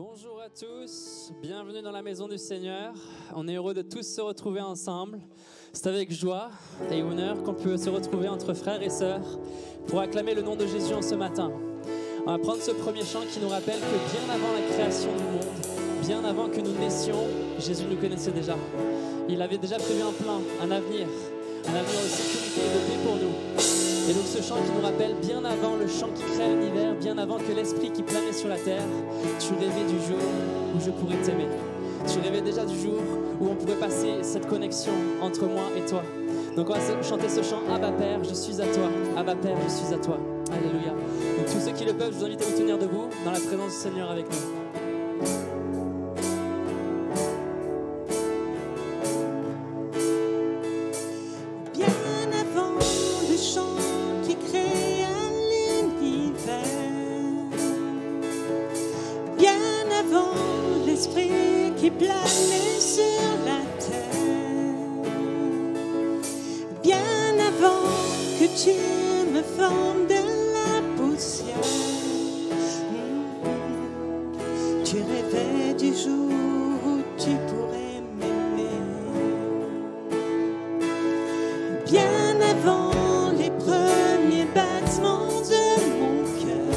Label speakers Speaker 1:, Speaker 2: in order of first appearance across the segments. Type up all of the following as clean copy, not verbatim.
Speaker 1: Bonjour à tous, bienvenue dans la maison du Seigneur. On est heureux de tous se retrouver ensemble. C'est avec joie et honneur qu'on peut se retrouver entre frères et sœurs pour acclamer le nom de Jésus en ce matin. On va prendre ce premier chant qui nous rappelle que bien avant la création du monde, bien avant que nous naissions, Jésus nous connaissait déjà. Il avait déjà prévu un plan, un avenir de sécurité et de paix pour nous. Et donc ce chant qui nous rappelle bien avant le chant qui crée l'univers, bien avant que l'esprit qui planait sur la terre, tu rêvais du jour où je pourrais t'aimer. Tu rêvais déjà du jour où on pourrait passer cette connexion entre moi et toi. Donc on va chanter ce chant, Abba Père, je suis à toi. Abba Père, je suis à toi. Alléluia. Donc tous ceux qui le peuvent, je vous invite à vous tenir debout dans la présence du Seigneur avec nous.
Speaker 2: Qui planait sur la terre, bien avant que tu me formes de la poussière, tu rêvais du jour où tu pourrais m'aimer, bien avant les premiers battements de mon cœur,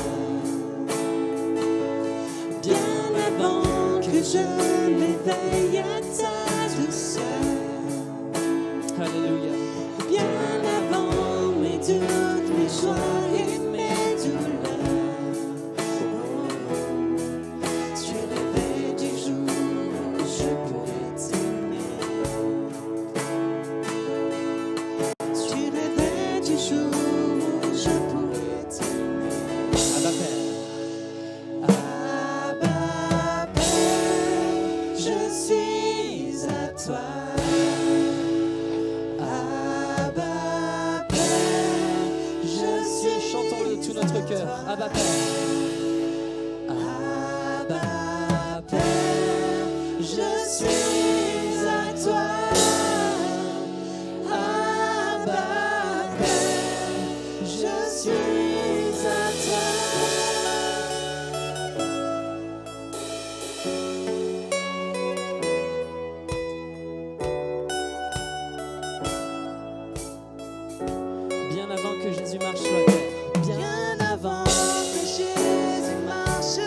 Speaker 2: bien avant que je m'éveille à ta douceur.
Speaker 1: Alléluia.
Speaker 2: Bien avant mes doutes, mes joies et mes douleurs. Tu rêvais du jour où je pourrais t'aimer. Tu rêvais du jour où je pourrais t'aimer.
Speaker 1: Abba Père.
Speaker 2: Toi, Abba Père, je suis.
Speaker 1: Chantons-le de tout notre cœur. Abba Père.
Speaker 2: Abba Père, je suis à toi. Abba Père, je suis à toi.
Speaker 1: Bien avant que Jésus marche sur la terre.
Speaker 2: Bien avant que Jésus marche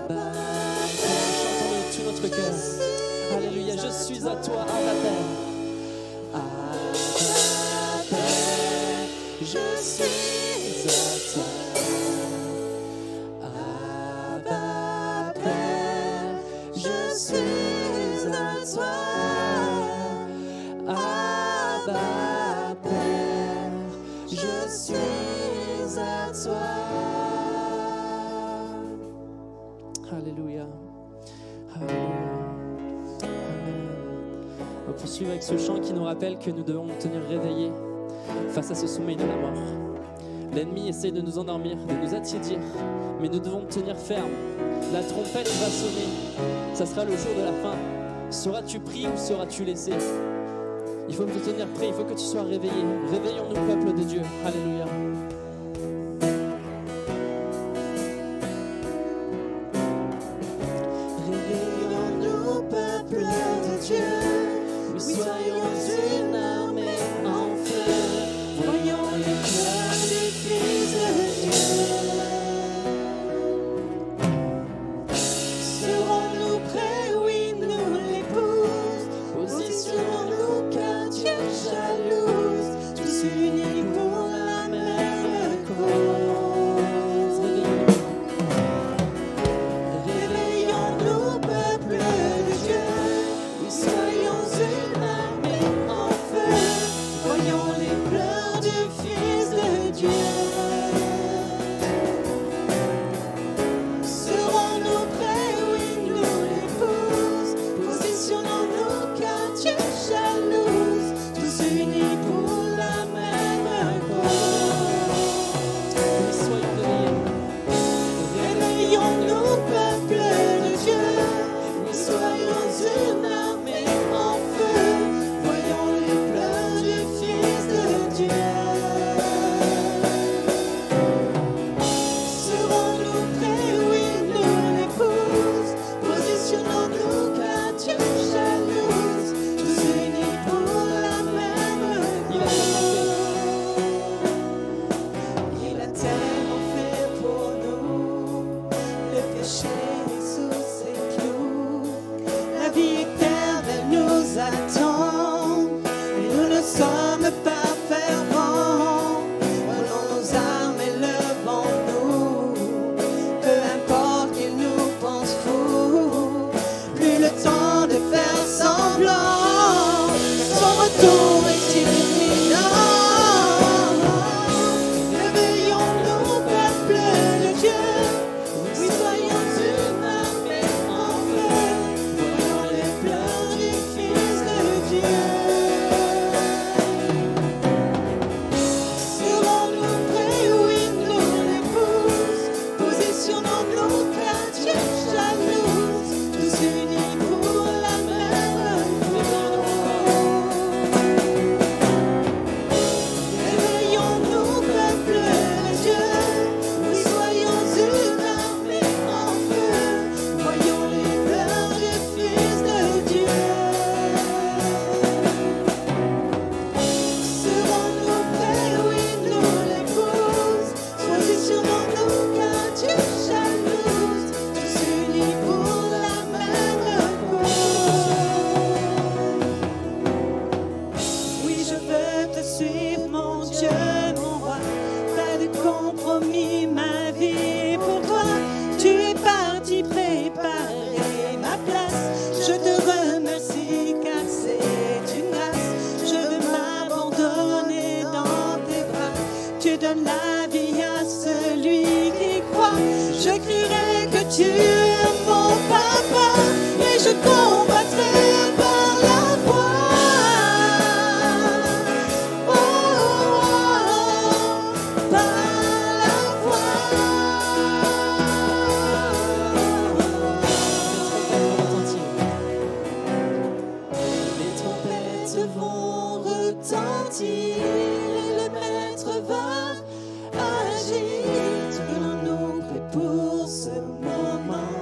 Speaker 1: Chantons-le de tout notre cœur. Alléluia, je suis à toi, Abba Père.
Speaker 2: Abba Père, je suis à toi. Abba Père, je suis à toi. Abba Père, je suis à toi.
Speaker 1: Alléluia. Alléluia. Amen. On va poursuivre avec ce chant qui nous rappelle que nous devons nous tenir réveillés face à ce sommeil de la mort. L'ennemi essaie de nous endormir, de nous attiédir, mais nous devons tenir ferme. La trompette va sonner. Ça sera le jour de la fin. Seras-tu pris ou seras-tu laissé? Il faut te tenir prêt, il faut que tu sois réveillé. Réveillons-nous, peuple de Dieu. Alléluia.
Speaker 2: Réveillons-nous, peuple de Dieu. Oui, soyons une armée en feu. Voyons l'éclat du Fils de Dieu. Serons-nous prêts? Oui, nous l'épouse. Positionnons-nous car Dieu jalouse. Tous unis pour la même cause. Réveillons-nous, peuple de Dieu. Oui, soyons une armée en feu. Voyons les pleurs du Fils de Dieu. Serons-nous prêts? Oui, nous l'épouse. Positionnons-nous car Dieu jalouse. Tous unis pour la même cause.
Speaker 1: Oui, soyons réveillés.
Speaker 2: Réveillons-nous, peuple de Dieu. Oui, soyons une armée en feu. Voyons les pleurs du Fils de Dieu. Serons-nous prêts? Oui, nous l'épouse. Positionnons-nous car Dieu jalouse. Tous unis pour la même
Speaker 1: Il a
Speaker 2: cause. Il a tellement fait pour nous. Le péché est sous ses clous. La vie éternelle nous attend. Et nous ne sommes pas fervents. Prenons nos armes et levons-nous. Peu importe qu'il nous pense fous. Plus le temps de faire semblant. Son retour est imminent. Réveillons-nous, peuple de Dieu. Oui, soyons une armée en feu. Voyons les pleurs du Fils de Dieu. Serons-nous prêts? Oui, nous l'épouse. Positionnons-nous car Dieu jalouse. Tous unis pour la même cause. Réveillons-nous, peuple de Dieu. Oui, soyons une armée en feu. Voyons les pleurs du Fils de Dieu. Serons-nous prêts? Oui, nous l'épouse. Positionnons-nous car Dieu jalouse. Tous unis pour la même cause. Oui, je veux te suivre, mon Dieu, mon roi. Pas de compromis, ma vie est pour toi. Tu es parti préparer ma place. Je te remercie car c'est une grâce. Je veux m'abandonner dans tes bras. Tu donnes la vie à celui qui croit. Je crierai que tu es mon papa. Et je combattrai par la foi. Oh, oh, oh, par la foi. Les trompettes vont retentir et le Maître va agir. Tenons-nous prêts pour ce moment.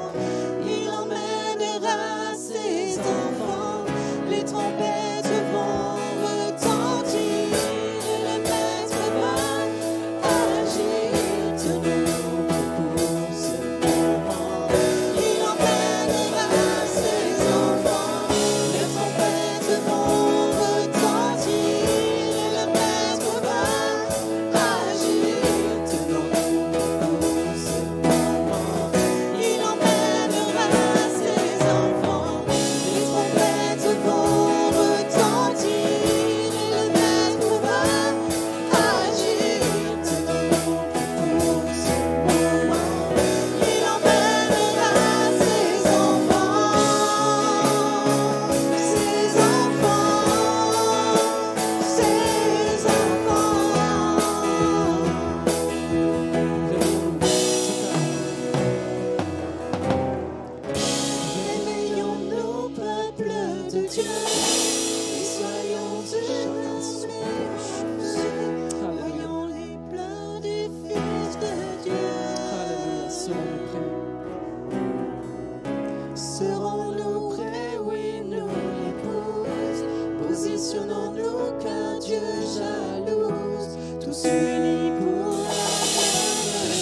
Speaker 2: Serons-nous prêts? Oui, nous l'épouse. Positionnons-nous car Dieu jalouse. Tous unis pour la même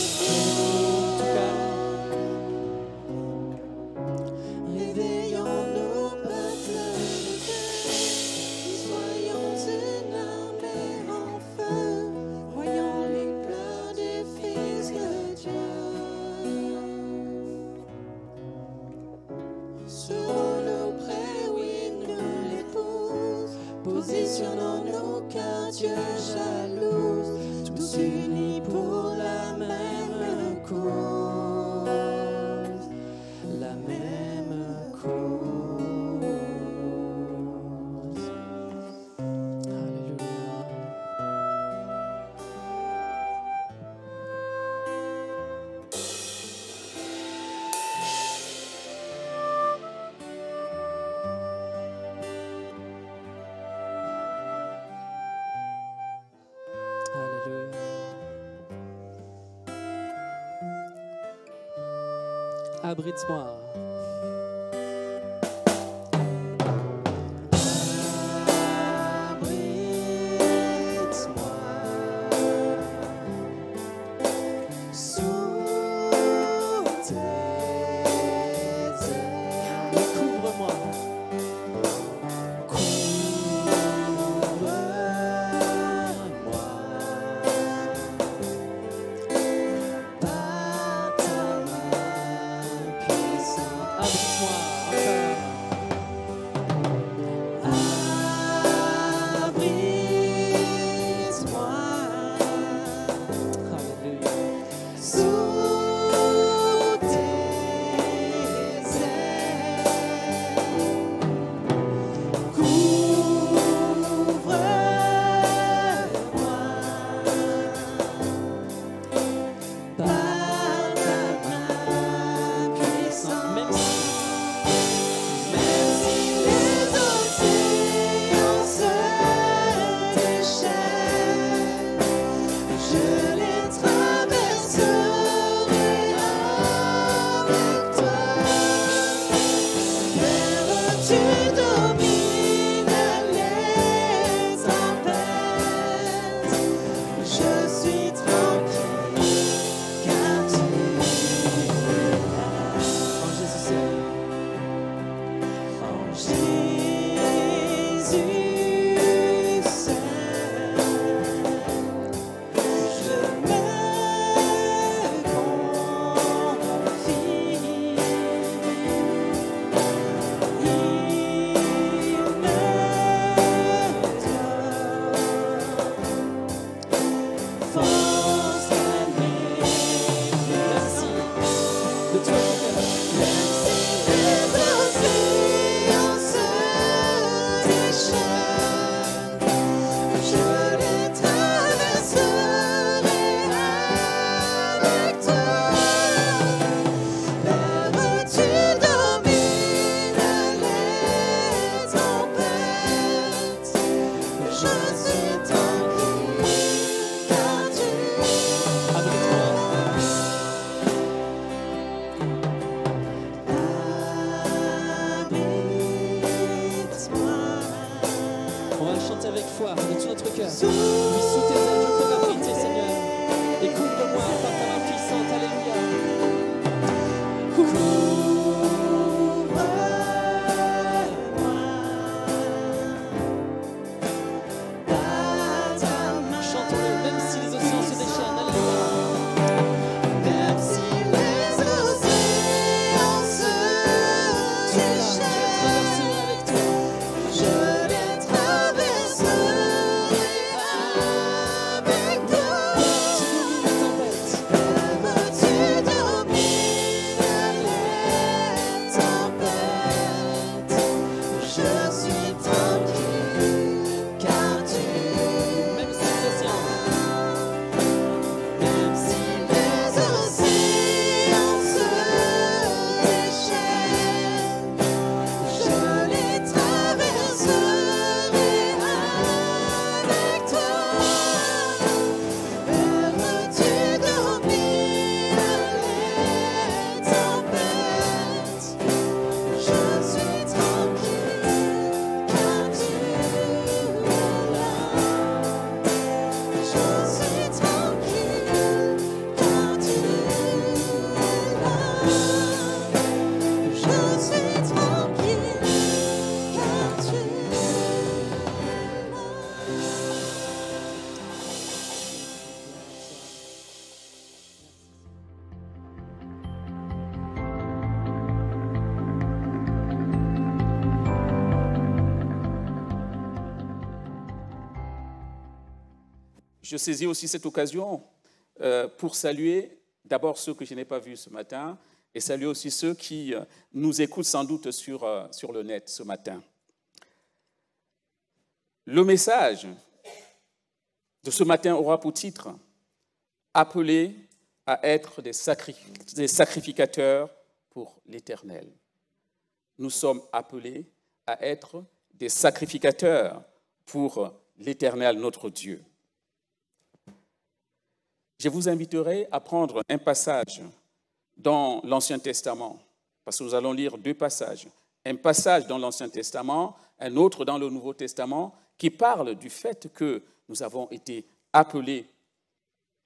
Speaker 2: réveillons-nous, peuple de Dieu. Soyons une armée en feu. Voyons les pleurs des fils de Dieu. Serons-nous prêts? Oui, nous l'épouse. Positionnons-nous car Dieu jalouse. Tous unis pour la même cause. La même cause.
Speaker 1: Alléluia. Alléluia. Abrite-moi.
Speaker 2: Abrite-moi sous tes ailes.
Speaker 1: Couvre-moi.
Speaker 2: Couvre-moi par ta main puissante.
Speaker 1: Abrite-moi encore.
Speaker 2: Abrite-moi
Speaker 1: Alléluia.
Speaker 2: sous tes ailes. Couvre-moi par ta main puissante.
Speaker 1: Même si
Speaker 2: Même si les océans se déchaînent, je les traverserai avec toi. Père, tu domines les tempêtes. Je suis tranquille car tu es là.
Speaker 1: en Jésus seul.
Speaker 2: En Jésus seul, je me confie. Il me donne force calmée.
Speaker 1: Merci de tout mon cœur.
Speaker 2: Même si les océans se déchaînent, je les traverserai avec toi. Père, tu domines les tempêtes. Je suis tranquille car tu
Speaker 1: Abrite-moi.
Speaker 2: Abrite-moi
Speaker 1: On va le chanter avec foi de tout notre cœur. Oui, sous tes ailes, je peux m'abriter, Seigneur. Et couvre-moi par ta main puissante. Alléluia. Chantons-le, même si les océans se déchaînent. Alléluia.
Speaker 2: Même si les océans se déchaînent,
Speaker 1: avec toi.
Speaker 2: je les traverserai
Speaker 3: je saisis aussi cette occasion pour saluer d'abord ceux que je n'ai pas vus ce matin et saluer aussi ceux qui nous écoutent sans doute sur le net ce matin. Le message de ce matin aura pour titre « Appelés à être des sacrificateurs pour l'Éternel ». Nous sommes appelés à être des sacrificateurs pour l'Éternel, notre Dieu. Je vous inviterai à prendre un passage dans l'Ancien Testament, parce que nous allons lire deux passages. Un passage dans l'Ancien Testament, un autre dans le Nouveau Testament, qui parle du fait que nous avons été appelés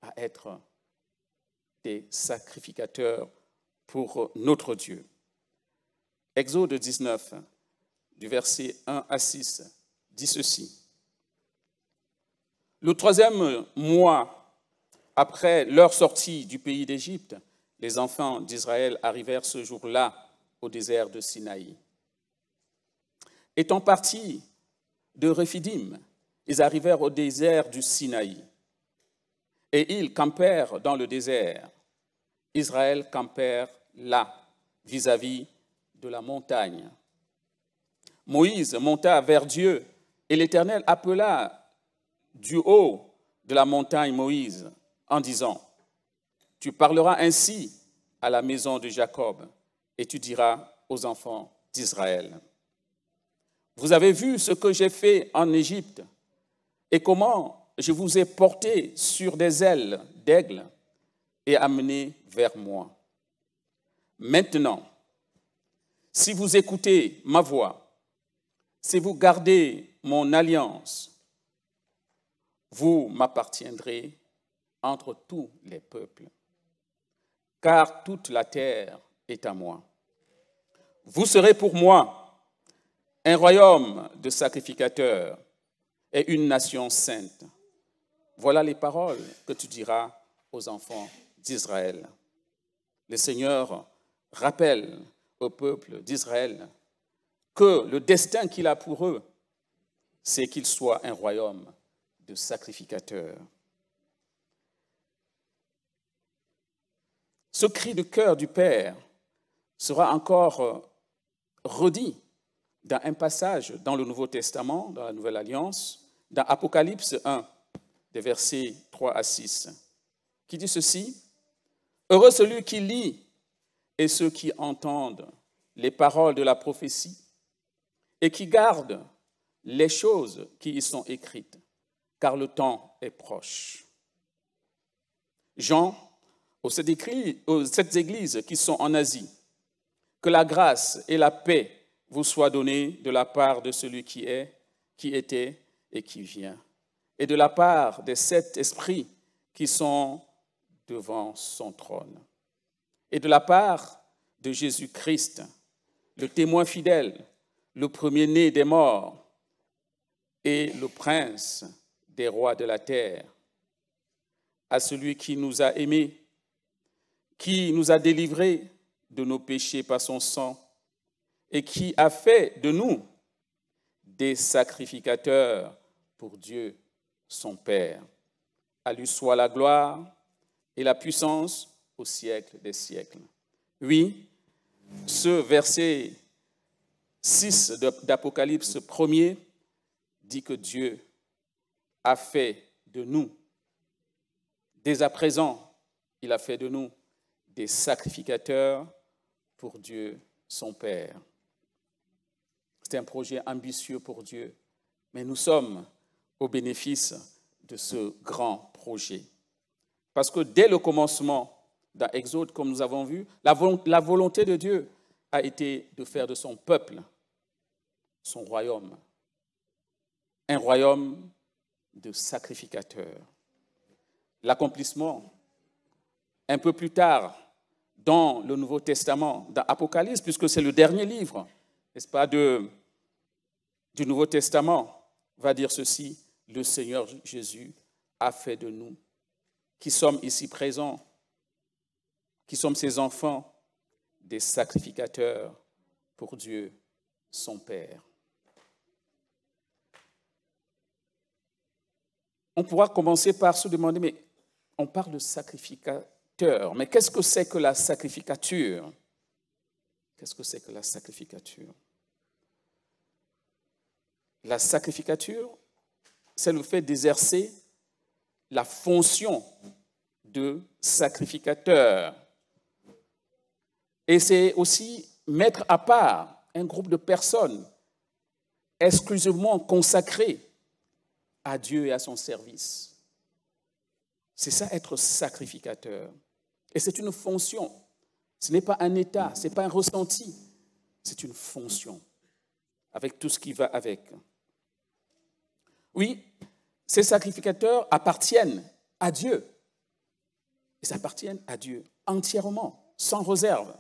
Speaker 3: à être des sacrificateurs pour notre Dieu. Exode 19, du verset 1 à 6, dit ceci. Le 3e mois après leur sortie du pays d'Égypte, les enfants d'Israël arrivèrent ce jour-là au désert de Sinaï. Étant partis de Rephidim, ils arrivèrent au désert du Sinaï. Et ils campèrent dans le désert. Israël campèrent là, vis-à-vis de la montagne. Moïse monta vers Dieu, et l'Éternel appela du haut de la montagne Moïse, en disant, « Tu parleras ainsi à la maison de Jacob, et tu diras aux enfants d'Israël. Vous avez vu ce que j'ai fait en Égypte, et comment je vous ai porté sur des ailes d'aigle et amené vers moi. Maintenant, si vous écoutez ma voix, si vous gardez mon alliance, vous m'appartiendrez entre tous les peuples, car toute la terre est à moi. Vous serez pour moi un royaume de sacrificateurs et une nation sainte. Voilà les paroles que tu diras aux enfants d'Israël. Le Seigneur rappelle au peuple d'Israël que le destin qu'il a pour eux, c'est qu'ils soient un royaume de sacrificateurs. Ce cri de cœur du Père sera encore redit dans un passage dans le Nouveau Testament, dans la Nouvelle Alliance, dans Apocalypse 1, des versets 3 à 6, qui dit ceci, « Heureux celui qui lit et ceux qui entendent les paroles de la prophétie et qui gardent les choses qui y sont écrites, car le temps est proche. » Jean, aux 7 églises qui sont en Asie, que la grâce et la paix vous soient données de la part de celui qui est, qui était et qui vient, et de la part des 7 esprits qui sont devant son trône, et de la part de Jésus-Christ, le témoin fidèle, le premier-né des morts et le prince des rois de la terre, à celui qui nous a aimés, qui nous a délivrés de nos péchés par son sang et qui a fait de nous des sacrificateurs pour Dieu, son Père. À lui soit la gloire et la puissance au siècle des siècles. Oui, ce verset 6 d'Apocalypse 1er dit que Dieu a fait de nous, dès à présent, il a fait de nous des sacrificateurs pour Dieu, son Père. C'est un projet ambitieux pour Dieu, mais nous sommes au bénéfice de ce grand projet. Parce que dès le commencement, dans Exode, comme nous avons vu, la volonté de Dieu a été de faire de son peuple son royaume, un royaume de sacrificateurs. L'accomplissement, un peu plus tard, dans le Nouveau Testament, dans Apocalypse, puisque c'est le dernier livre, n'est-ce pas, du Nouveau Testament, va dire ceci, le Seigneur Jésus a fait de nous, qui sommes ici présents, qui sommes ses enfants, des sacrificateurs pour Dieu, son Père. on pourra commencer par se demander, mais on parle de sacrificateur, mais qu'est-ce que c'est que la sacrificature? Qu'est-ce que c'est que la sacrificature? La sacrificature, c'est le fait d'exercer la fonction de sacrificateur. Et c'est aussi mettre à part un groupe de personnes exclusivement consacrées à Dieu et à son service. C'est ça, être sacrificateur. Et c'est une fonction. Ce n'est pas un état, ce n'est pas un ressenti. C'est une fonction, avec tout ce qui va avec. Oui, ces sacrificateurs appartiennent à Dieu. Ils appartiennent à Dieu entièrement, sans réserve.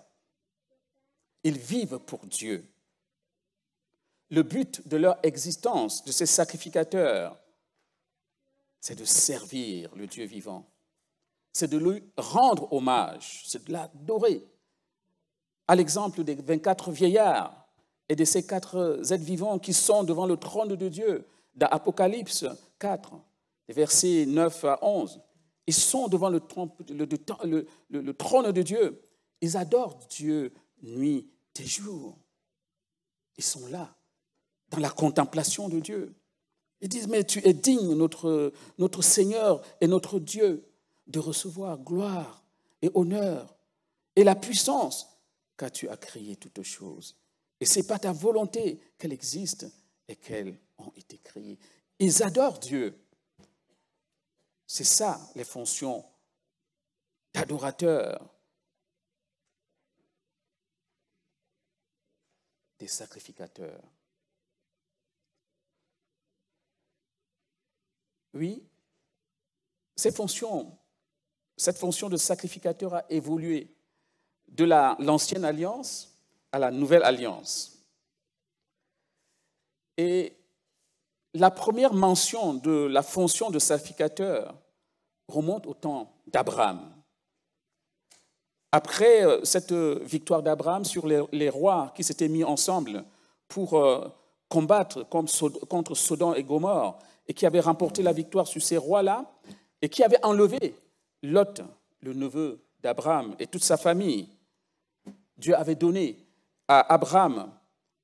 Speaker 3: Ils vivent pour Dieu. Le but de leur existence, de ces sacrificateurs, c'est de servir le Dieu vivant. C'est de lui rendre hommage, c'est de l'adorer. À l'exemple des 24 vieillards et de ces 4 êtres vivants qui sont devant le trône de Dieu, dans Apocalypse 4, les versets 9 à 11, ils sont devant le trône de Dieu. Ils adorent Dieu nuit et jour. Ils sont là, dans la contemplation de Dieu. Ils disent, mais tu es digne, notre Seigneur et notre Dieu, de recevoir gloire et honneur et la puissance, car tu as créé toutes choses. Et ce n'est pas ta volonté qu'elles existent et qu'elles ont été créées. Ils adorent Dieu. C'est ça, les fonctions d'adorateurs, des sacrificateurs. Oui, cette fonction de sacrificateur a évolué de l'ancienne alliance à la nouvelle alliance. Et la première mention de la fonction de sacrificateur remonte au temps d'Abraham. Après cette victoire d'Abraham sur les rois qui s'étaient mis ensemble pour combattre contre Sodome et Gomorrhe et qui avaient remporté la victoire sur ces rois-là et qui avaient enlevé Lot, le neveu d'Abraham et toute sa famille, Dieu avait donné à Abraham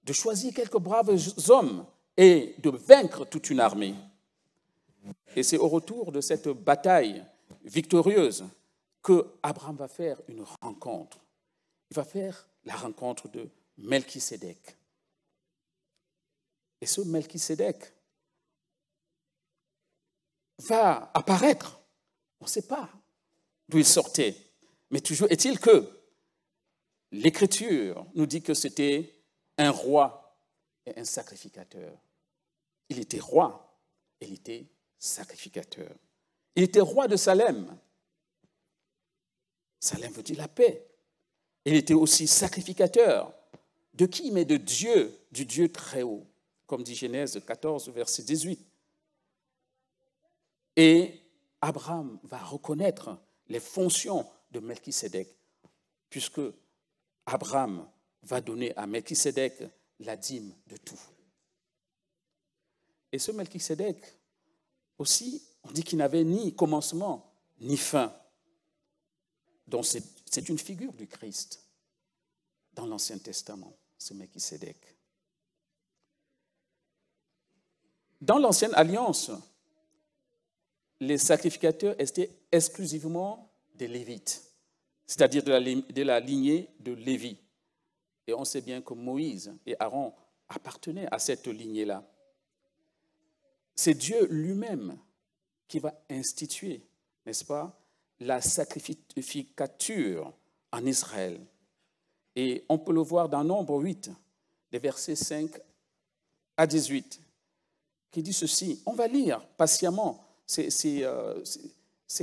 Speaker 3: de choisir quelques braves hommes et de vaincre toute une armée. Et c'est au retour de cette bataille victorieuse que Abraham va faire une rencontre. Il va faire la rencontre de Melchisédek. Et ce Melchisédek va apparaître. On ne sait pas d'où il sortait. Mais toujours est-il que l'Écriture nous dit que c'était un roi et un sacrificateur. Il était roi et il était sacrificateur. Il était roi de Salem. Salem veut dire la paix. Il était aussi sacrificateur. De qui? Mais de Dieu, du Dieu très haut, comme dit Genèse 14, verset 18. Et Abraham va reconnaître les fonctions de Melchisédek, puisque Abraham va donner à Melchisédek la dîme de tout. Et ce Melchisédek aussi, on dit qu'il n'avait ni commencement ni fin. Donc c'est une figure du Christ dans l'Ancien Testament, ce Melchisédek. Dans l'Ancienne Alliance, les sacrificateurs étaient exclusivement des Lévites, c'est-à-dire de la lignée de Lévi. Et on sait bien que Moïse et Aaron appartenaient à cette lignée-là. C'est Dieu lui-même qui va instituer, n'est-ce pas, la sacrificature en Israël. Et on peut le voir dans Nombre 8, des versets 5 à 18, qui dit ceci. On va lire patiemment ces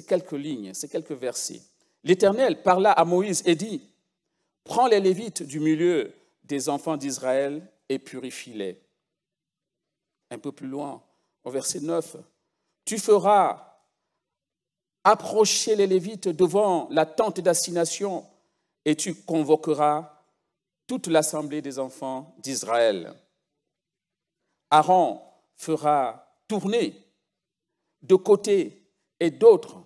Speaker 3: quelques lignes, ces quelques versets. L'Éternel parla à Moïse et dit, « Prends les Lévites du milieu des enfants d'Israël et purifie-les. » Un peu plus loin, au verset 9, « Tu feras approcher les Lévites devant la tente d'assignation et tu convoqueras toute l'assemblée des enfants d'Israël. Aaron fera tourner de côté et d'autres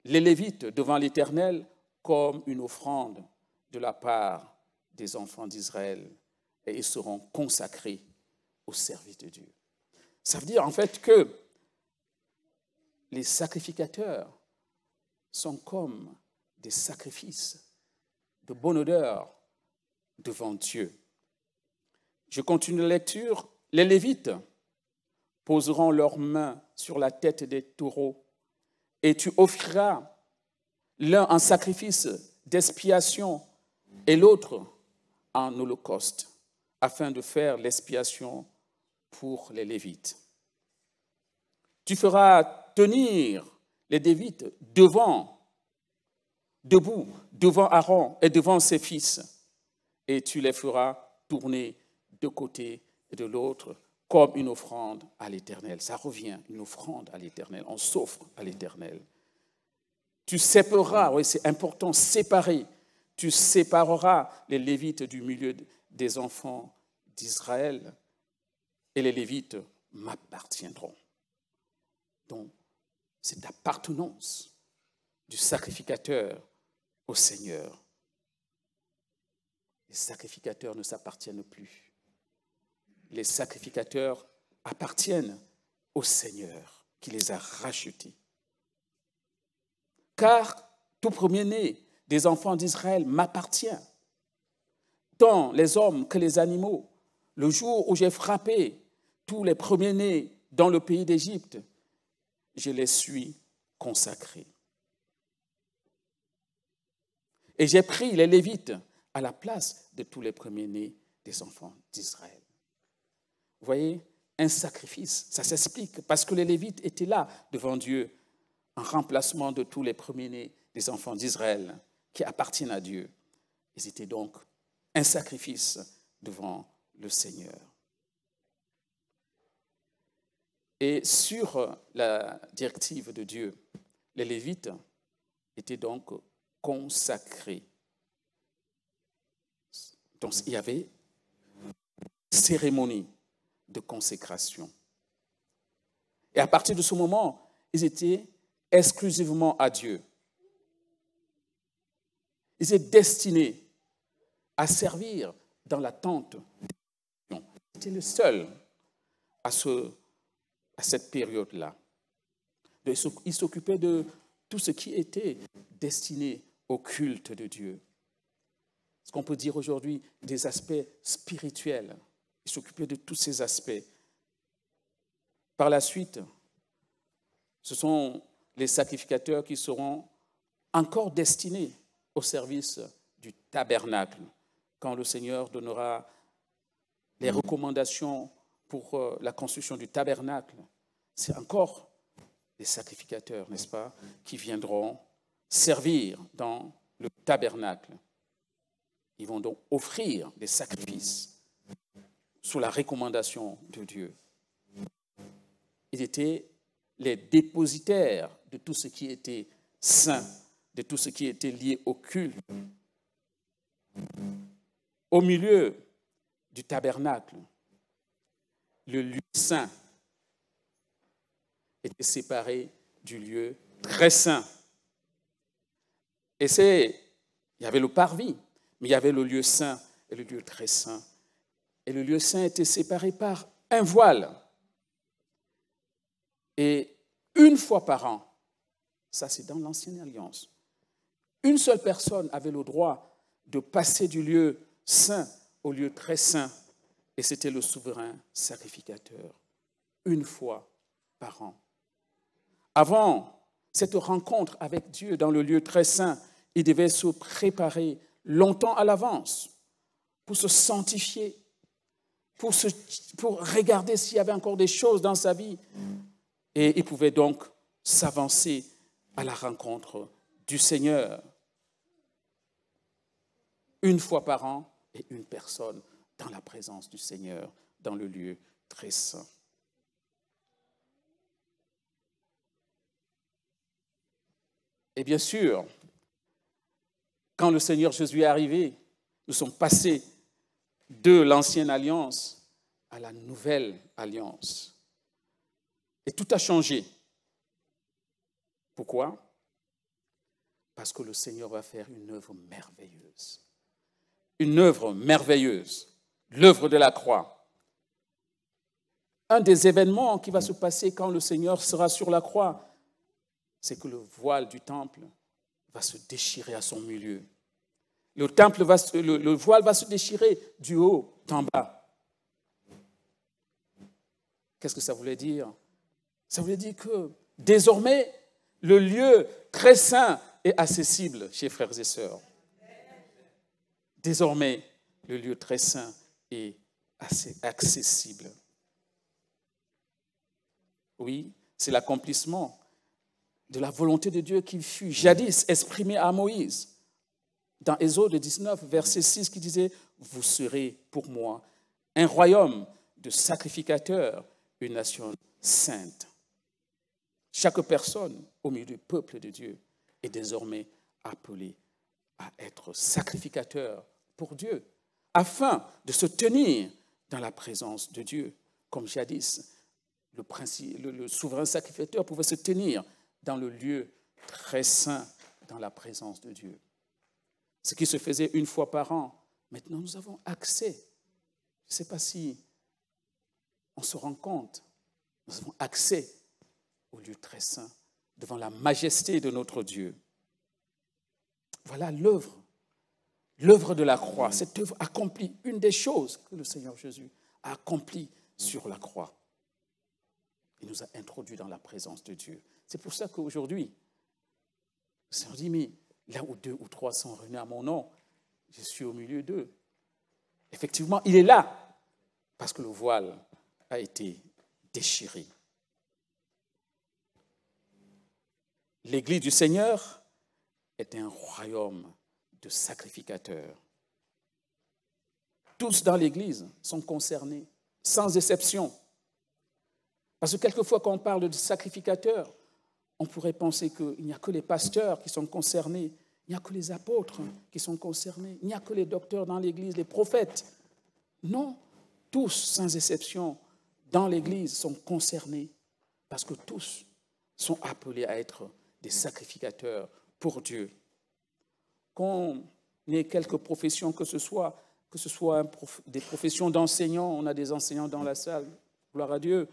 Speaker 3: les Lévites devant l'Éternel comme une offrande de la part des enfants d'Israël et ils seront consacrés au service de Dieu. Ça veut dire en fait que les sacrificateurs sont comme des sacrifices de bonne odeur devant Dieu. Je continue la lecture. Les Lévites poseront leurs mains sur la tête des taureaux et tu offriras l'un en sacrifice d'expiation et l'autre en holocauste, afin de faire l'expiation pour les Lévites. Tu feras tenir les Lévites debout devant Aaron et devant ses fils, et tu les feras tourner de côté et de l'autre comme une offrande à l'Éternel. Ça revient, une offrande à l'Éternel, on s'offre à l'Éternel. Tu sépareras, oui c'est important, séparer, tu sépareras les Lévites du milieu des enfants d'Israël et les Lévites m'appartiendront. Donc, c'est l'appartenance du sacrificateur au Seigneur. Les sacrificateurs ne s'appartiennent plus. Les sacrificateurs appartiennent au Seigneur qui les a rachetés. Car tout premier-né des enfants d'Israël m'appartient, tant les hommes que les animaux. Le jour où j'ai frappé tous les premiers-nés dans le pays d'Égypte, je les suis consacrés. Et j'ai pris les Lévites à la place de tous les premiers-nés des enfants d'Israël. Vous voyez, un sacrifice, ça s'explique parce que les Lévites étaient là devant Dieu en remplacement de tous les premiers-nés des enfants d'Israël qui appartiennent à Dieu. Ils étaient donc un sacrifice devant le Seigneur. Et sur la directive de Dieu, les Lévites étaient donc consacrés. Donc il y avait une cérémonie de consécration. Et à partir de ce moment, ils étaient exclusivement à Dieu. Ils étaient destinés à servir dans la tente. Ils étaient les seuls à cette période-là. Ils s'occupaient de tout ce qui était destiné au culte de Dieu. Ce qu'on peut dire aujourd'hui des aspects spirituels. Ils s'occupaient de tous ces aspects. Par la suite, ce sont les sacrificateurs qui seront encore destinés au service du tabernacle. Quand le Seigneur donnera les recommandations pour la construction du tabernacle, c'est encore les sacrificateurs, n'est-ce pas, qui viendront servir dans le tabernacle. Ils vont donc offrir des sacrifices sous la recommandation de Dieu. Ils étaient les dépositaires de tout ce qui était saint, de tout ce qui était lié au culte. Au milieu du tabernacle, le lieu saint était séparé du lieu très saint. Et il y avait le parvis, mais il y avait le lieu saint et le lieu très saint. Et le lieu saint était séparé par un voile. Et une fois par an, ça c'est dans l'Ancienne Alliance, une seule personne avait le droit de passer du lieu saint au lieu très saint, et c'était le souverain sacrificateur, une fois par an. Avant cette rencontre avec Dieu dans le lieu très saint, il devait se préparer longtemps à l'avance pour se sanctifier, pour regarder s'il y avait encore des choses dans sa vie. Et il pouvait donc s'avancer à la rencontre du Seigneur. Une fois par an, et une personne dans la présence du Seigneur, dans le lieu très saint. Et bien sûr, quand le Seigneur Jésus est arrivé, nous sommes passés de l'ancienne alliance à la nouvelle alliance. Et tout a changé. Pourquoi? Parce que le Seigneur va faire une œuvre merveilleuse. Une œuvre merveilleuse. L'œuvre de la croix. Un des événements qui va se passer quand le Seigneur sera sur la croix, c'est que le voile du temple va se déchirer à son milieu. Le voile va se déchirer du haut en bas. Qu'est-ce que ça voulait dire? Ça voulait dire que désormais, le lieu très saint est accessible, chers frères et sœurs. Désormais, le lieu très saint est assez accessible. Oui, c'est l'accomplissement de la volonté de Dieu qui fut jadis exprimée à Moïse dans Exode 19, verset 6, qui disait « Vous serez pour moi un royaume de sacrificateurs, une nation sainte. » Chaque personne au milieu du peuple de Dieu est désormais appelée à être sacrificateur pour Dieu, afin de se tenir dans la présence de Dieu. Comme jadis, le souverain sacrificateur pouvait se tenir dans le lieu très saint, dans la présence de Dieu. Ce qui se faisait une fois par an, maintenant nous avons accès. Je ne sais pas si on se rend compte, nous avons accès au lieu très saint, devant la majesté de notre Dieu. Voilà l'œuvre de la croix. Cette œuvre accomplit une des choses que le Seigneur Jésus a accompli sur la croix. Il nous a introduits dans la présence de Dieu. C'est pour ça qu'aujourd'hui, le Seigneur dit, mais là où 2 ou 3 sont réunis à mon nom, je suis au milieu d'eux. Effectivement, il est là, parce que le voile a été déchiré. L'Église du Seigneur est un royaume de sacrificateurs. Tous dans l'Église sont concernés, sans exception. Parce que quelquefois, quand on parle de sacrificateurs, on pourrait penser qu'il n'y a que les pasteurs qui sont concernés, il n'y a que les apôtres qui sont concernés, il n'y a que les docteurs dans l'Église, les prophètes. Non, tous, sans exception, dans l'Église sont concernés, parce que tous sont appelés à être des sacrificateurs pour Dieu. Qu'on ait quelques professions que ce soit des professions d'enseignants, on a des enseignants dans la salle, gloire à Dieu,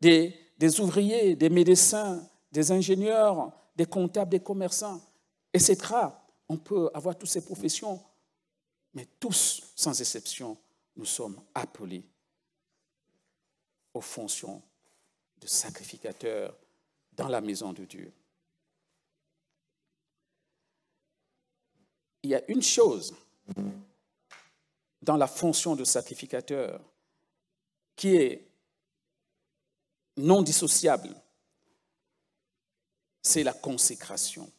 Speaker 3: des ouvriers, des médecins, des ingénieurs, des comptables, des commerçants, etc. On peut avoir toutes ces professions, mais tous, sans exception, nous sommes appelés aux fonctions de sacrificateurs dans la maison de Dieu. Il y a une chose dans la fonction de sacrificateur qui est non dissociable, c'est la consécration.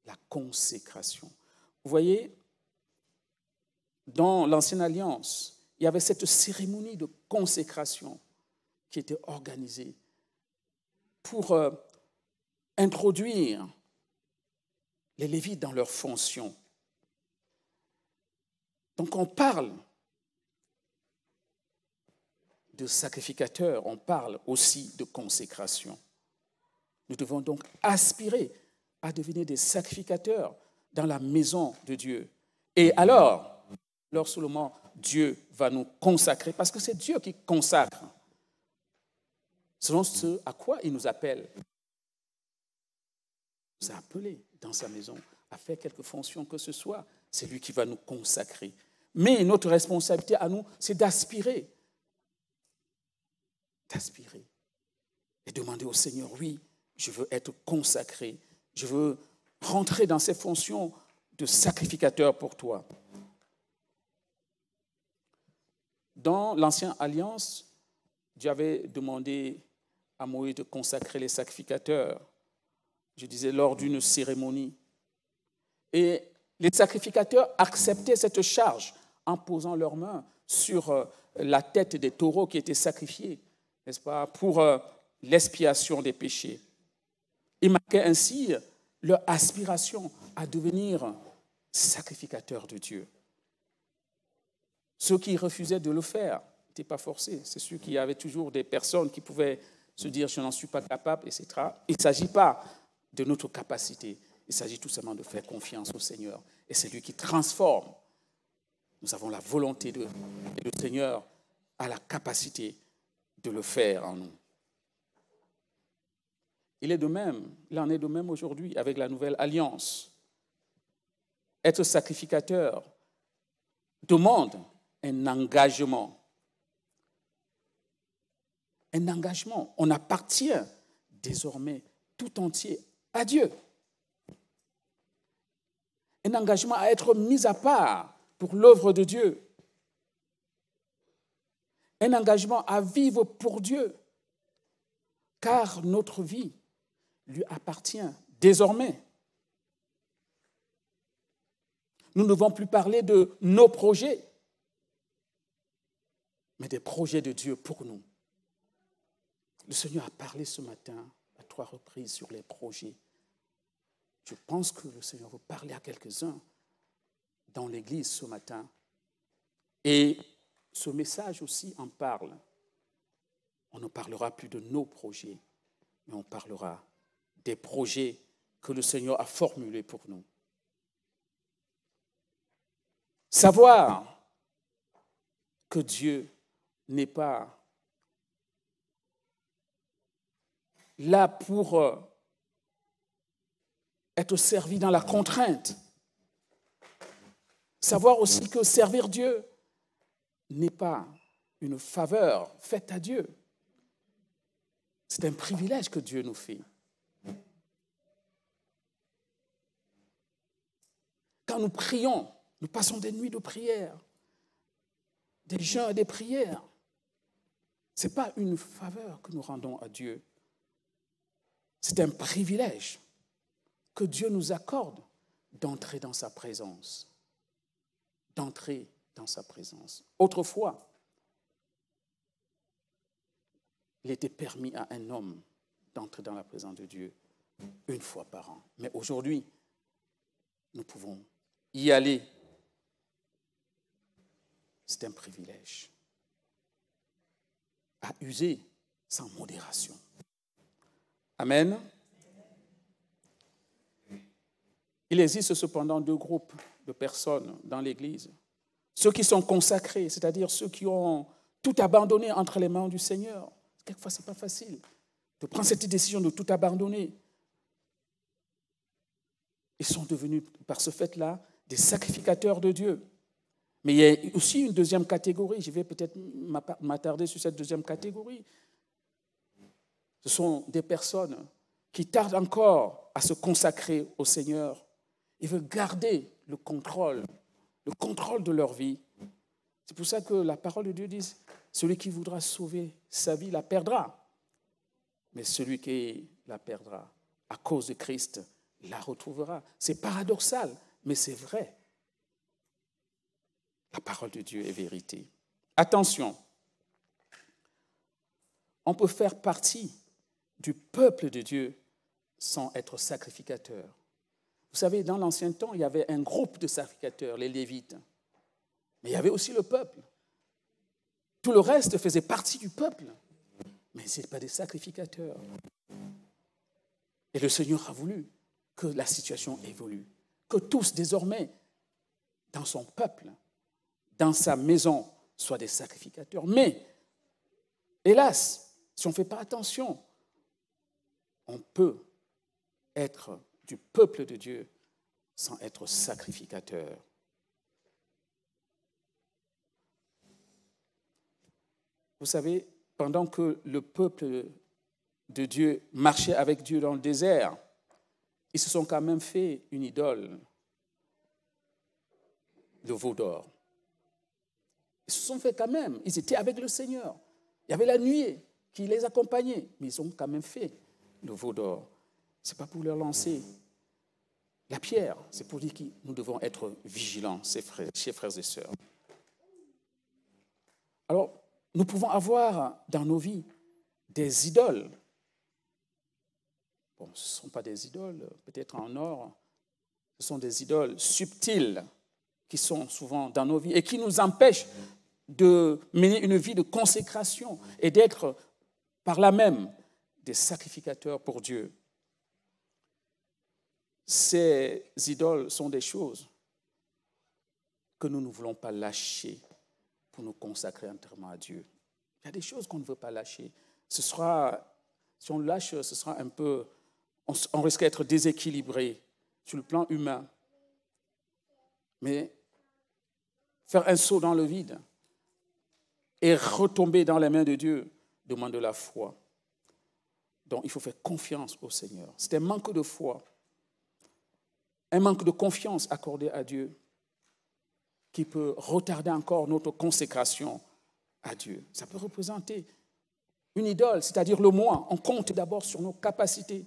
Speaker 3: La consécration. Vous voyez, dans l'Ancienne Alliance, il y avait cette cérémonie de consécration qui était organisée pour introduire les Lévites dans leurs fonctions. Donc on parle de sacrificateurs, on parle aussi de consécration. Nous devons donc aspirer à devenir des sacrificateurs dans la maison de Dieu. Et alors seulement Dieu va nous consacrer, parce que c'est Dieu qui consacre, selon ce à quoi il nous appelle. Il nous a appelés dans sa maison à faire quelque fonction que ce soit. C'est lui qui va nous consacrer. Mais notre responsabilité à nous, c'est d'aspirer. D'aspirer. Et demander au Seigneur, oui, je veux être consacré. Je veux rentrer dans ces fonctions de sacrificateur pour toi. Dans l'Ancienne Alliance, Dieu avait demandé à Moïse de consacrer les sacrificateurs, je disais, lors d'une cérémonie. Et les sacrificateurs acceptaient cette charge en posant leurs mains sur la tête des taureaux qui étaient sacrifiés, n'est-ce pas, pour l'expiation des péchés. Ils marquaient ainsi leur aspiration à devenir sacrificateurs de Dieu. Ceux qui refusaient de le faire n'étaient pas forcés. C'est sûr qu'il y avait toujours des personnes qui pouvaient se dire je n'en suis pas capable, etc. Il ne s'agit pas de notre capacité, il s'agit tout simplement de faire confiance au Seigneur. Et c'est lui qui transforme. Nous avons la volonté et le Seigneur a la capacité de le faire en nous. Il en est de même aujourd'hui avec la nouvelle alliance. Être sacrificateur demande un engagement. Un engagement. On appartient désormais tout entier à Dieu. Un engagement à être mis à part pour l'œuvre de Dieu. Un engagement à vivre pour Dieu. Car notre vie lui appartient désormais. Nous ne devons plus parler de nos projets, mais des projets de Dieu pour nous. Le Seigneur a parlé ce matin à 3 reprises sur les projets. Je pense que le Seigneur veut parler à quelques-uns dans l'Église ce matin. Et ce message aussi en parle. On ne parlera plus de nos projets, mais on parlera des projets que le Seigneur a formulés pour nous. Savoir que Dieu n'est pas là pour être servi dans la contrainte. Savoir aussi que servir Dieu n'est pas une faveur faite à Dieu. C'est un privilège que Dieu nous fait. Quand nous prions, nous passons des nuits de prière, des jeûnes et des prières. Ce n'est pas une faveur que nous rendons à Dieu. C'est un privilège que Dieu nous accorde d'entrer dans sa présence. D'entrer dans sa présence. Autrefois, il était permis à un homme d'entrer dans la présence de Dieu 1 fois par an. Mais aujourd'hui, nous pouvons y aller. C'est un privilège à user sans modération. Amen. Il existe cependant 2 groupes de personnes dans l'Église. Ceux qui sont consacrés, c'est-à-dire ceux qui ont tout abandonné entre les mains du Seigneur. Quelquefois, ce n'est pas facile de prendre cette décision de tout abandonner. Ils sont devenus, par ce fait-là, des sacrificateurs de Dieu. Mais il y a aussi une deuxième catégorie. Je vais peut-être m'attarder sur cette deuxième catégorie. Ce sont des personnes qui tardent encore à se consacrer au Seigneur. Ils veulent garder le contrôle de leur vie. C'est pour ça que la parole de Dieu dit, celui qui voudra sauver sa vie la perdra. Mais celui qui la perdra à cause de Christ la retrouvera. C'est paradoxal, mais c'est vrai. La parole de Dieu est vérité. Attention, on peut faire partie du peuple de Dieu sans être sacrificateur. Vous savez, dans l'ancien temps, il y avait un groupe de sacrificateurs, les Lévites. Mais il y avait aussi le peuple. Tout le reste faisait partie du peuple. Mais ce n'étaient pas des sacrificateurs. Et le Seigneur a voulu que la situation évolue. Que tous, désormais, dans son peuple, dans sa maison, soient des sacrificateurs. Mais, hélas, si on ne fait pas attention, on peut être du peuple de Dieu sans être sacrificateur. Vous savez, pendant que le peuple de Dieu marchait avec Dieu dans le désert, ils se sont quand même fait une idole, le veau d'or. Ils se sont fait quand même, ils étaient avec le Seigneur. Il y avait la nuée qui les accompagnait, mais ils ont quand même fait le veau d'or. Ce n'est pas pour leur lancer la pierre, c'est pour dire que nous devons être vigilants, chers frères et sœurs. Alors, nous pouvons avoir dans nos vies des idoles. Bon, ce ne sont pas des idoles, peut-être en or, ce sont des idoles subtiles qui sont souvent dans nos vies et qui nous empêchent de mener une vie de consécration et d'être par là même des sacrificateurs pour Dieu. Ces idoles sont des choses que nous ne voulons pas lâcher pour nous consacrer entièrement à Dieu. Il y a des choses qu'on ne veut pas lâcher. Si on lâche, ce sera un peu, on risque d'être déséquilibré sur le plan humain. Mais faire un saut dans le vide et retomber dans les mains de Dieu demande de la foi. Donc il faut faire confiance au Seigneur. C'est un manque de foi, un manque de confiance accordé à Dieu qui peut retarder encore notre consécration à Dieu. Ça peut représenter une idole, c'est-à-dire le moi. On compte d'abord sur nos capacités.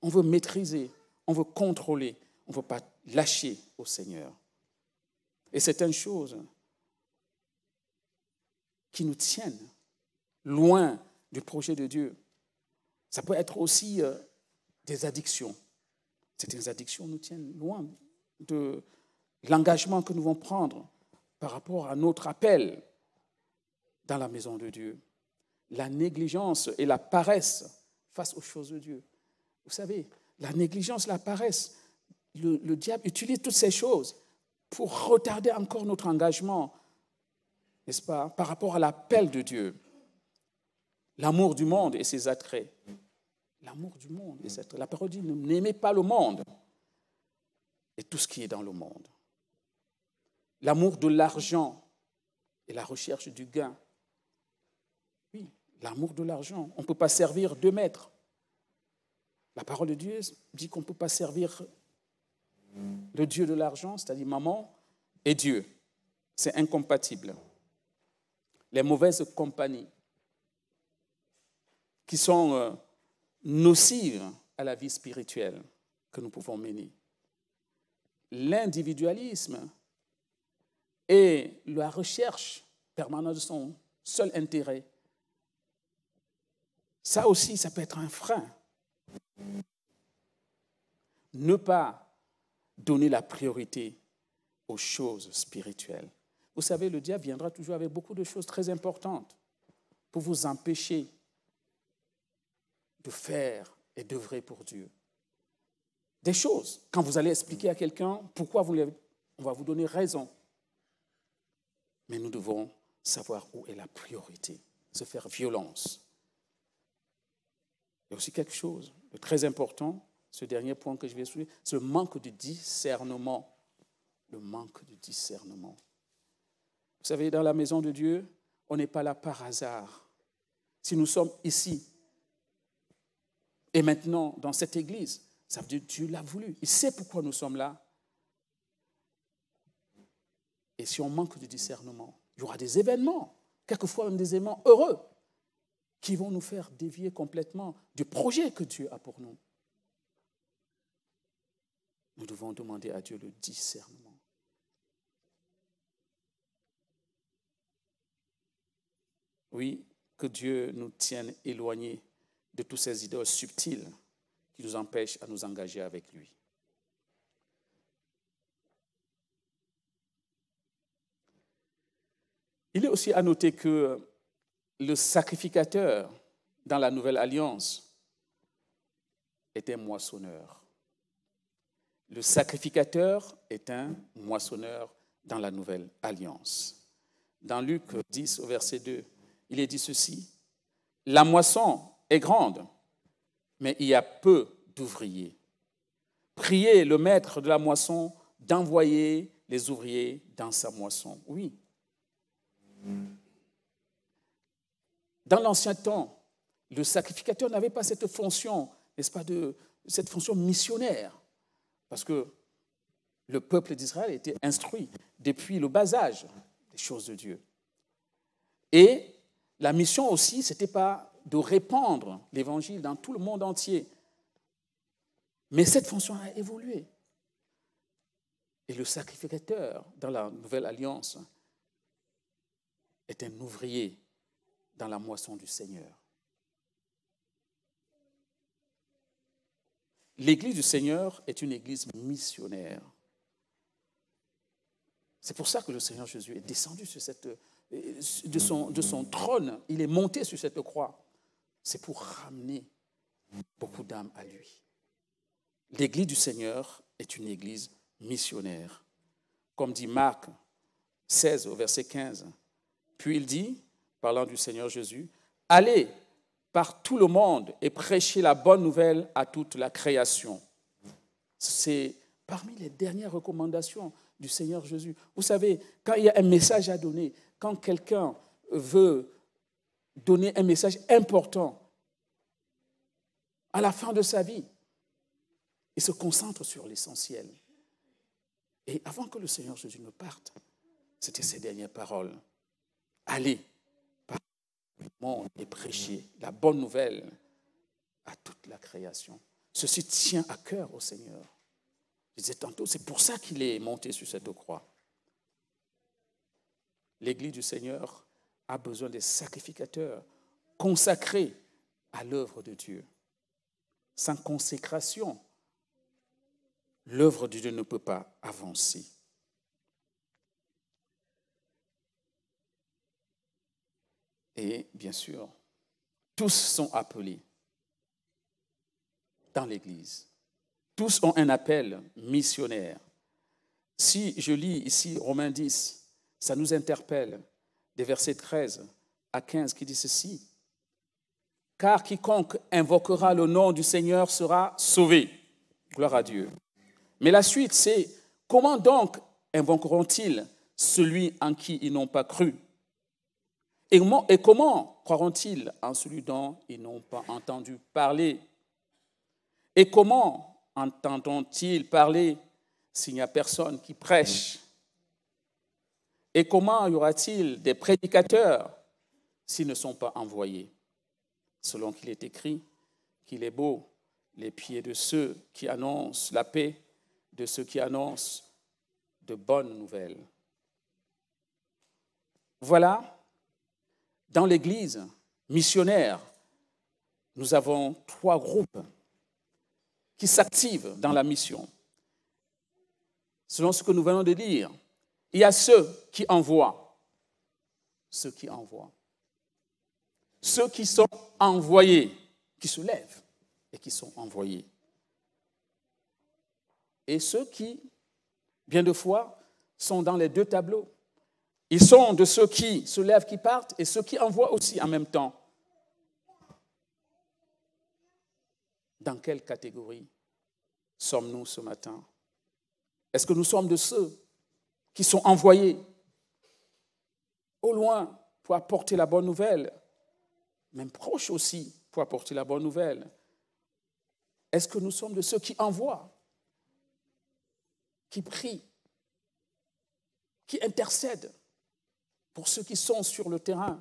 Speaker 3: On veut maîtriser, on veut contrôler, on ne veut pas lâcher au Seigneur. Et certaines choses qui nous tiennent loin du projet de Dieu. Ça peut être aussi des addictions. Certaines addictions nous tiennent loin de l'engagement que nous devons prendre par rapport à notre appel dans la maison de Dieu. La négligence et la paresse face aux choses de Dieu. Vous savez, la négligence, la paresse, le diable utilise toutes ces choses pour retarder encore notre engagement, n'est-ce pas, par rapport à l'appel de Dieu. L'amour du monde et ses attraits. L'amour du monde et ses attraits. La parole dit, n'aimez pas le monde et tout ce qui est dans le monde. L'amour de l'argent et la recherche du gain. Oui, l'amour de l'argent. On ne peut pas servir deux maîtres. La parole de Dieu dit qu'on ne peut pas servir le Dieu de l'argent, c'est-à-dire maman, et Dieu. C'est incompatible. Les mauvaises compagnies qui sont nocives à la vie spirituelle que nous pouvons mener. L'individualisme et la recherche permanente de son seul intérêt, ça aussi, ça peut être un frein. Ne pas donner la priorité aux choses spirituelles. Vous savez, le diable viendra toujours avec beaucoup de choses très importantes pour vous empêcher de faire et d'œuvrer pour Dieu. Des choses, quand vous allez expliquer à quelqu'un pourquoi on va vous donner raison. Mais nous devons savoir où est la priorité, se faire violence. Il y a aussi quelque chose de très important, ce dernier point que je vais souligner, c'est le manque de discernement. Le manque de discernement. Vous savez, dans la maison de Dieu, on n'est pas là par hasard. Si nous sommes ici et maintenant dans cette église, ça veut dire que Dieu l'a voulu. Il sait pourquoi nous sommes là. Et si on manque de discernement, il y aura des événements, quelquefois même des événements heureux, qui vont nous faire dévier complètement du projet que Dieu a pour nous. Nous devons demander à Dieu le discernement. Oui, que Dieu nous tienne éloignés de tous ces idoles subtiles qui nous empêchent à nous engager avec lui. Il est aussi à noter que le sacrificateur dans la Nouvelle Alliance est un moissonneur. Le sacrificateur est un moissonneur dans la Nouvelle Alliance. Dans Luc 10, au verset 2, il est dit ceci, « La moisson est grande, mais il y a peu d'ouvriers. Priez le maître de la moisson d'envoyer les ouvriers dans sa moisson. » Oui. Dans l'ancien temps, le sacrificateur n'avait pas cette fonction, n'est-ce pas, cette fonction missionnaire, parce que le peuple d'Israël était instruit depuis le bas âge des choses de Dieu. Et la mission aussi, ce n'était pas de répandre l'évangile dans tout le monde entier, mais cette fonction a évolué. Et le sacrificateur dans la Nouvelle Alliance est un ouvrier dans la moisson du Seigneur. L'Église du Seigneur est une Église missionnaire. C'est pour ça que le Seigneur Jésus est descendu sur de son trône. Il est monté sur cette croix. C'est pour ramener beaucoup d'âmes à lui. L'église du Seigneur est une église missionnaire. Comme dit Marc 16 au verset 15. Puis il dit, parlant du Seigneur Jésus, « Allez par tout le monde et prêchez la bonne nouvelle à toute la création. » C'est parmi les dernières recommandations du Seigneur Jésus. Vous savez, quand il y a un message à donner, quand quelqu'un veut donner un message important à la fin de sa vie, il se concentre sur l'essentiel. Et avant que le Seigneur Jésus ne parte, c'était ses dernières paroles. Allez par le monde et prêchez la bonne nouvelle à toute la création. Ceci tient à cœur au Seigneur. Je disais tantôt, c'est pour ça qu'il est monté sur cette croix. L'Église du Seigneur a besoin des sacrificateurs consacrés à l'œuvre de Dieu. Sans consécration, l'œuvre de Dieu ne peut pas avancer. Et bien sûr, tous sont appelés dans l'Église. Tous ont un appel missionnaire. Si je lis ici Romains 10, ça nous interpelle, des versets 13 à 15 qui dit ceci. « Car quiconque invoquera le nom du Seigneur sera sauvé. » Gloire à Dieu. Mais la suite, c'est « Comment donc invoqueront-ils celui en qui ils n'ont pas cru ? Et comment croiront-ils en celui dont ils n'ont pas entendu parler ? Et comment entendront-ils parler s'il n'y a personne qui prêche ? Et comment y aura-t-il des prédicateurs s'ils ne sont pas envoyés ? Selon qu'il est écrit qu'il est beau les pieds de ceux qui annoncent la paix, de ceux qui annoncent de bonnes nouvelles. Voilà, dans l'Église missionnaire, nous avons 3 groupes qui s'activent dans la mission. Selon ce que nous venons de dire, il y a ceux qui envoient, ceux qui sont envoyés, qui se lèvent et qui sont envoyés. Et ceux qui, bien de fois, sont dans les 2 tableaux. Ils sont de ceux qui se lèvent, qui partent, et ceux qui envoient aussi en même temps. Dans quelle catégorie sommes-nous ce matin ? Est-ce que nous sommes de ceux qui sont envoyés au loin pour apporter la bonne nouvelle, même proches aussi pour apporter la bonne nouvelle ? Est-ce que nous sommes de ceux qui envoient, qui prient, qui intercèdent pour ceux qui sont sur le terrain,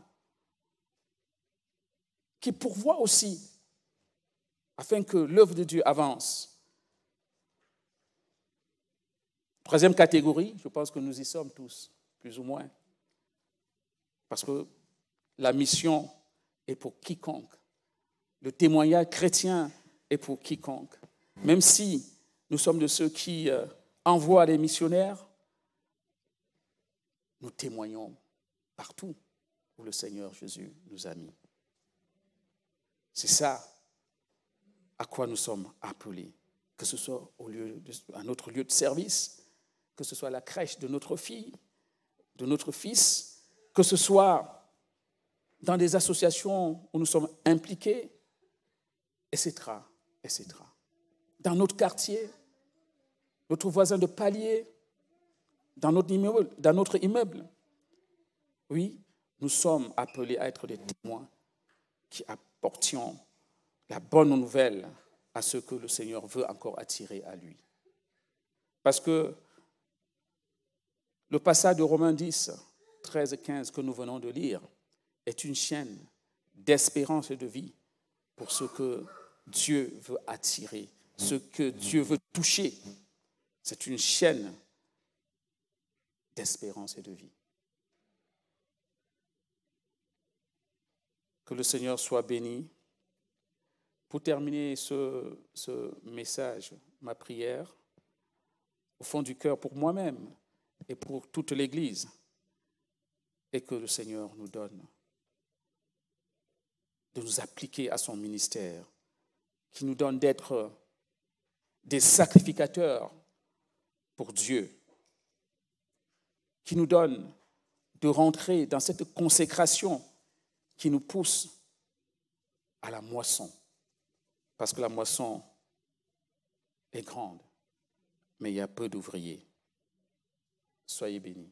Speaker 3: qui pourvoient aussi afin que l'œuvre de Dieu avance? 3e catégorie, je pense que nous y sommes tous, plus ou moins. Parce que la mission est pour quiconque. Le témoignage chrétien est pour quiconque. Même si nous sommes de ceux qui envoient les missionnaires, nous témoignons partout où le Seigneur Jésus nous a mis. C'est ça à quoi nous sommes appelés, que ce soit à notre lieu de service, que ce soit la crèche de notre fille, de notre fils, que ce soit dans des associations où nous sommes impliqués, etc., etc. Dans notre quartier, notre voisin de palier, dans notre immeuble. Oui, nous sommes appelés à être des témoins qui apportions la bonne nouvelle à ceux que le Seigneur veut encore attirer à lui. Parce que le passage de Romains 10, 13 et 15 que nous venons de lire est une chaîne d'espérance et de vie pour ce que Dieu veut attirer, ce que Dieu veut toucher. C'est une chaîne d'espérance et de vie. Que le Seigneur soit béni. Pour terminer ce message, ma prière, au fond du cœur pour moi-même et pour toute l'Église, et que le Seigneur nous donne de nous appliquer à son ministère, qui nous donne d'être des sacrificateurs pour Dieu, qui nous donne de rentrer dans cette consécration qui nous pousse à la moisson. Parce que la moisson est grande, mais il y a peu d'ouvriers. Soyez bénis.